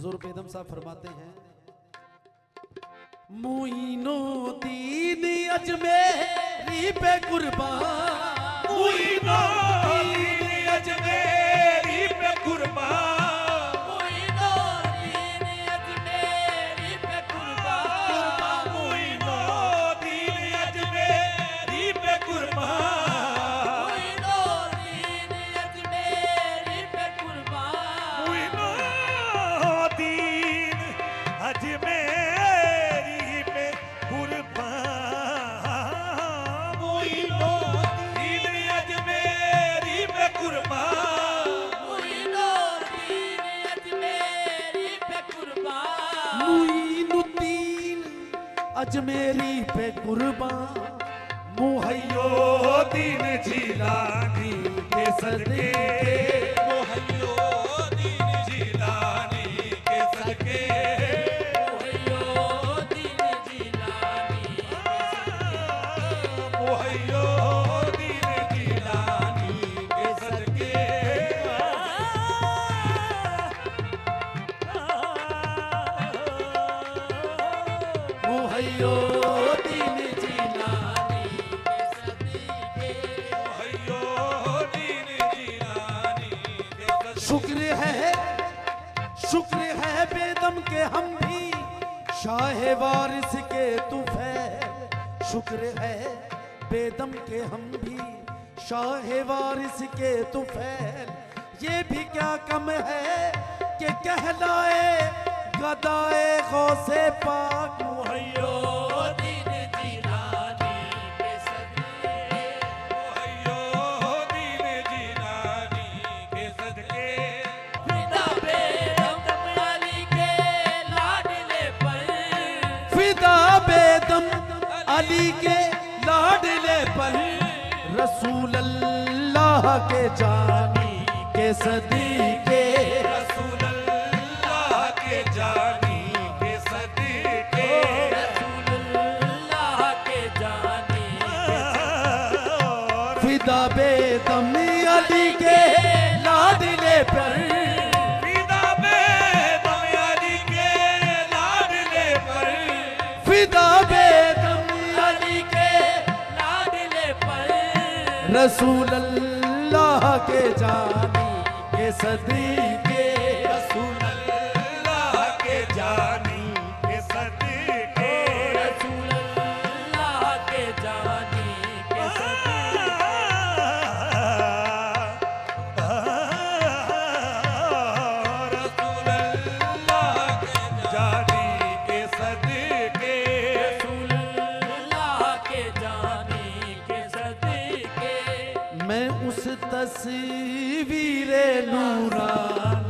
हुजूर बेदम साहब फरमाते हैं, मुईनुद्दीन अजमेरी पे कुर्बान, मुईनुद्दीन अजमेरी पे कुर्बान, मुईनुद्दीन अजमेरी पे कुर्बान, मुईनुद्दीन अजमेरी पे कुर्बान, मुईनुद्दीन अजमेरी पे कुर्बान, मुईनुद्दीन अजमेरी पे कुर्बान, मुईनुद्दीन अजमेरी पे कुर्बान, मुईनुद्दीन अजमेरी पे कुर्बान, मुईनुद्दीन अजमेरी पे कुर्बान, मुहय्यिद्दीन जिलानी के सदके, मुहय्यिद्दीन जिलानी के सदके, मुहय्यिद्दीन जिलानी मुहय्यिद्दीन जिलानी के सदके, मुहय्यिद्दीन जिलानी के सदके, मुहय्यिद्दीन जिलानी के सदके। शुक्र है बेदम के हम भी शाह वारिस के तुफैल, शुक्र है बेदम के हम भी शाह वारिस के तुफैल, ये भी क्या कम है कि कहलाए गदाए गौसे पाक, मुहय्यिद्दीन जिलानी के सदके, मुहय्यिद्दीन जिलानी के सदके, फिदा बेदम अली के लाडले पर, फिदा बेदम अली के लाडले पर, रसूल अल्लाह के जानी के सदीके, रसूल अल्लाह के जानी के सदके, रसूलुल्लाह के जानी फिदा बेदम अली के लाडले पर, फिदा बेदम अली के लाडले पर, फिदा बेदम अली के लाडले पर, रसूल अल्लाह के जानी के सदीके, रसूल अल्लाह के जानी के सदके, रसूलुल्लाह के जानी के सदके, रसूल अल्लाह के जानी के सदके, रसूलुल्लाह के जानी के सदके, मैं उस तस्वीर नूरानी